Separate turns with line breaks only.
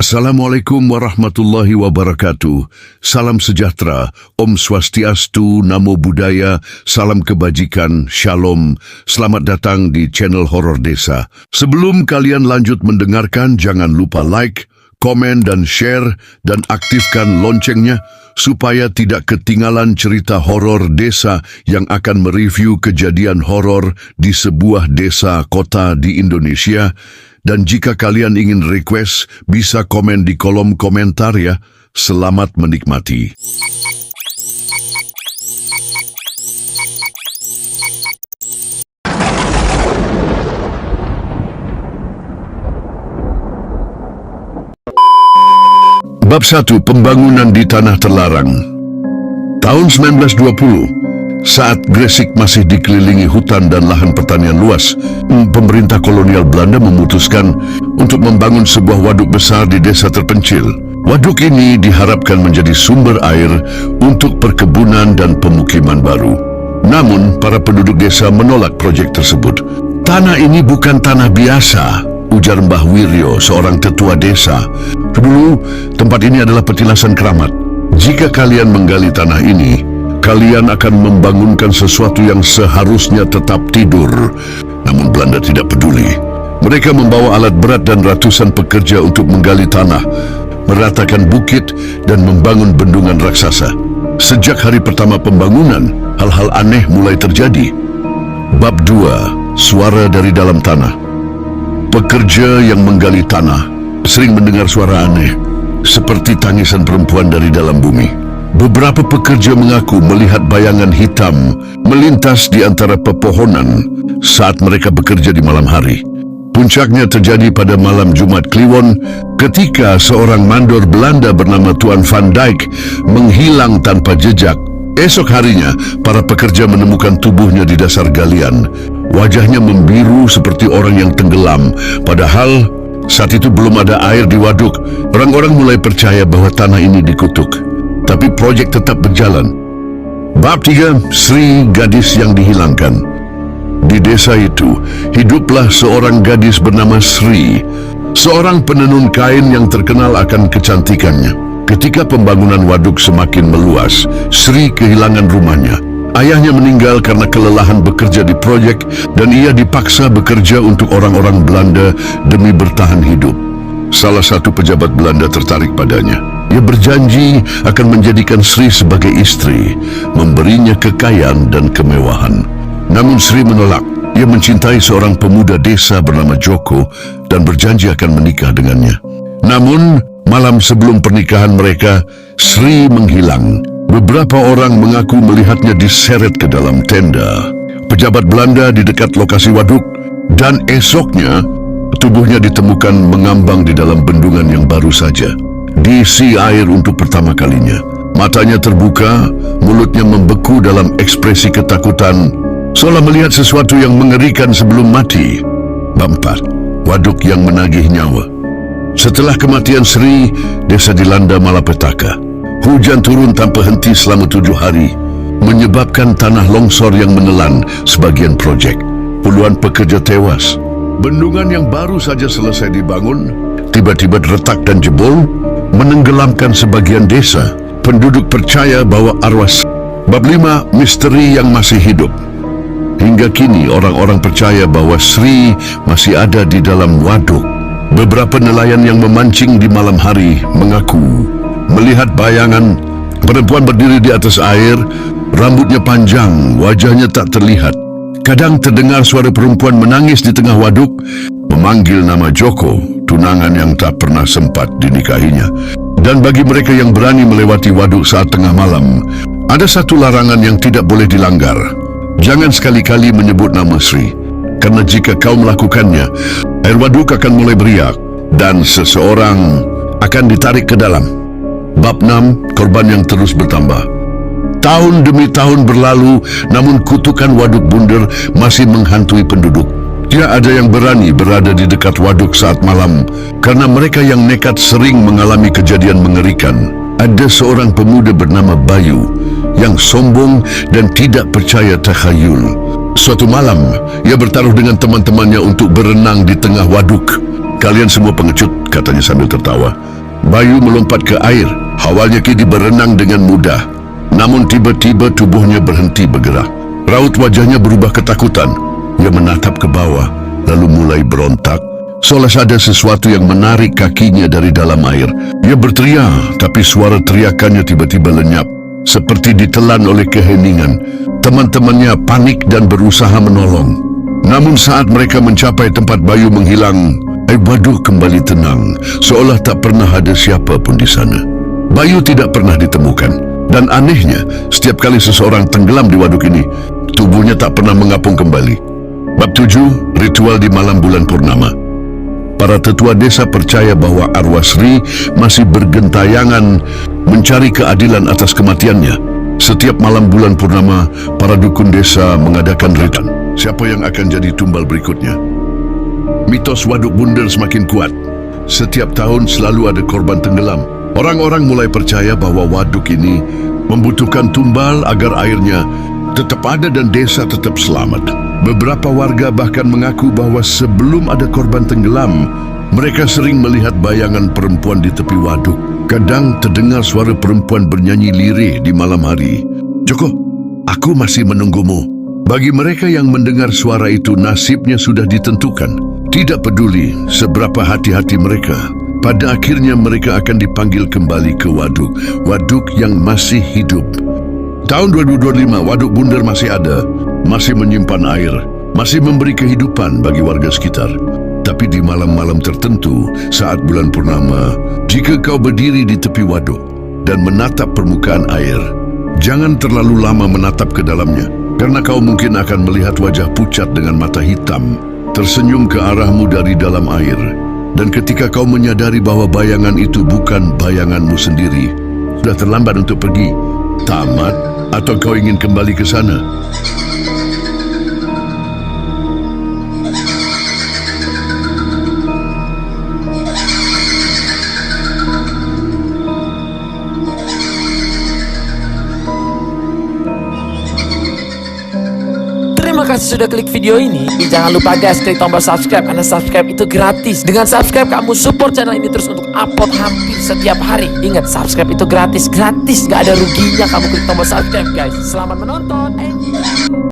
Assalamualaikum warahmatullahi wabarakatuh. Salam sejahtera, Om Swastiastu, Namo Buddhaya, salam kebajikan, Shalom. Selamat datang di channel Horor Desa. Sebelum kalian lanjut mendengarkan, jangan lupa like, komen dan share, dan aktifkan loncengnya supaya tidak ketinggalan cerita horor desa yang akan mereview kejadian horor di sebuah desa kota di Indonesia. Dan jika kalian ingin request, bisa komen di kolom komentar ya. Selamat menikmati. Bab 1. Pembangunan di Tanah Terlarang. Tahun 1920, saat Gresik masih dikelilingi hutan dan lahan pertanian luas, pemerintah kolonial Belanda memutuskan untuk membangun sebuah waduk besar di desa terpencil. Waduk ini diharapkan menjadi sumber air untuk perkebunan dan pemukiman baru. Namun, para penduduk desa menolak proyek tersebut. "Tanah ini bukan tanah biasa," ujar Mbah Wiryo, seorang tetua desa. "Dulu, tempat ini adalah petilasan keramat. Jika kalian menggali tanah ini, kalian akan membangunkan sesuatu yang seharusnya tetap tidur." Namun Belanda tidak peduli. Mereka membawa alat berat dan ratusan pekerja untuk menggali tanah, meratakan bukit, dan membangun bendungan raksasa. Sejak hari pertama pembangunan, hal-hal aneh mulai terjadi. Bab 2. Suara dari dalam tanah. Pekerja yang menggali tanah sering mendengar suara aneh, seperti tangisan perempuan dari dalam bumi. Beberapa pekerja mengaku melihat bayangan hitam melintas di antara pepohonan saat mereka bekerja di malam hari. Puncaknya terjadi pada malam Jumat Kliwon ketika seorang mandor Belanda bernama Tuan Van Dijk menghilang tanpa jejak. Esok harinya, para pekerja menemukan tubuhnya di dasar galian. Wajahnya membiru seperti orang yang tenggelam, padahal saat itu belum ada air di waduk. Orang-orang mulai percaya bahwa tanah ini dikutuk. Tapi proyek tetap berjalan. Bab 3. Sri, gadis yang dihilangkan. Di desa itu, hiduplah seorang gadis bernama Sri, seorang penenun kain yang terkenal akan kecantikannya. Ketika pembangunan waduk semakin meluas, Sri kehilangan rumahnya. Ayahnya meninggal karena kelelahan bekerja di proyek, dan ia dipaksa bekerja untuk orang-orang Belanda demi bertahan hidup. Salah satu pejabat Belanda tertarik padanya. Ia berjanji akan menjadikan Sri sebagai istri, memberinya kekayaan dan kemewahan. Namun Sri menolak. Ia mencintai seorang pemuda desa bernama Joko dan berjanji akan menikah dengannya. Namun, malam sebelum pernikahan mereka, Sri menghilang. Beberapa orang mengaku melihatnya diseret ke dalam tenda pejabat Belanda di dekat lokasi waduk, dan esoknya tubuhnya ditemukan mengambang di dalam bendungan yang baru saja. Diisi air untuk pertama kalinya. Matanya terbuka, mulutnya membeku dalam ekspresi ketakutan, seolah melihat sesuatu yang mengerikan sebelum mati. Bab 4. Waduk yang menagih nyawa. Setelah kematian Sri, desa dilanda malapetaka. Hujan turun tanpa henti selama 7 hari, menyebabkan tanah longsor yang menelan sebagian proyek. Puluhan pekerja tewas. Bendungan yang baru saja selesai dibangun tiba-tiba retak dan jebol, menenggelamkan sebagian desa. Penduduk percaya bahwa arwah. Bab 5. Misteri yang masih hidup. Hingga kini orang-orang percaya bahwa Sri masih ada di dalam waduk. Beberapa nelayan yang memancing di malam hari mengaku melihat bayangan perempuan berdiri di atas air, rambutnya panjang, wajahnya tak terlihat. Kadang terdengar suara perempuan menangis di tengah waduk, memanggil nama Joko, tunangan yang tak pernah sempat dinikahinya. Dan bagi mereka yang berani melewati waduk saat tengah malam, ada satu larangan yang tidak boleh dilanggar. Jangan sekali-kali menyebut nama Sri, karena jika kau melakukannya, air waduk akan mulai beriak, dan seseorang akan ditarik ke dalam. Bab 6. Korban yang terus bertambah. Tahun demi tahun berlalu, namun kutukan waduk bunder masih menghantui penduduk. Tidak ada yang berani berada di dekat waduk saat malam, karena mereka yang nekat sering mengalami kejadian mengerikan. Ada seorang pemuda bernama Bayu yang sombong dan tidak percaya takhayul. Suatu malam, ia bertaruh dengan teman-temannya untuk berenang di tengah waduk. Kalian semua pengecut, katanya sambil tertawa. Bayu melompat ke air. Awalnya kini berenang dengan mudah. Namun tiba-tiba tubuhnya berhenti bergerak. Raut wajahnya berubah ketakutan. Ia menatap ke bawah, lalu mulai berontak. Seolah ada sesuatu yang menarik kakinya dari dalam air. Ia berteriak, tapi suara teriakannya tiba-tiba lenyap. Seperti ditelan oleh keheningan. Teman-temannya panik dan berusaha menolong. Namun saat mereka mencapai tempat Bayu menghilang, air waduk kembali tenang, seolah tak pernah ada siapa pun di sana. Bayu tidak pernah ditemukan. Dan anehnya, setiap kali seseorang tenggelam di waduk ini, tubuhnya tak pernah mengapung kembali. Bab 7, ritual di malam bulan purnama. Para tetua desa percaya bahwa arwah Sri masih bergentayangan mencari keadilan atas kematiannya. Setiap malam bulan purnama, para dukun desa mengadakan ritual. Siapa yang akan jadi tumbal berikutnya? Mitos waduk bundar semakin kuat. Setiap tahun selalu ada korban tenggelam. Orang-orang mulai percaya bahwa waduk ini membutuhkan tumbal agar airnya tetap ada dan desa tetap selamat. Beberapa warga bahkan mengaku bahwa sebelum ada korban tenggelam, mereka sering melihat bayangan perempuan di tepi waduk. Kadang terdengar suara perempuan bernyanyi lirih di malam hari. Joko, aku masih menunggumu. Bagi mereka yang mendengar suara itu, nasibnya sudah ditentukan. Tidak peduli seberapa hati-hati mereka, pada akhirnya mereka akan dipanggil kembali ke waduk. Waduk yang masih hidup. Tahun 2025, waduk bundar masih ada, masih menyimpan air, masih memberi kehidupan bagi warga sekitar. Tapi di malam-malam tertentu, saat bulan purnama, jika kau berdiri di tepi waduk dan menatap permukaan air, jangan terlalu lama menatap ke dalamnya, karena kau mungkin akan melihat wajah pucat dengan mata hitam, tersenyum ke arahmu dari dalam air. Dan ketika kau menyadari bahwa bayangan itu bukan bayanganmu sendiri, sudah terlambat untuk pergi. Tamat atau kau ingin kembali ke sana?
Terima kasih sudah klik video ini. Jangan lupa guys, klik tombol subscribe, karena subscribe itu gratis. Dengan subscribe kamu support channel ini terus untuk upload hampir setiap hari. Ingat, subscribe itu gratis, gak ada ruginya kamu klik tombol subscribe guys. Selamat menonton.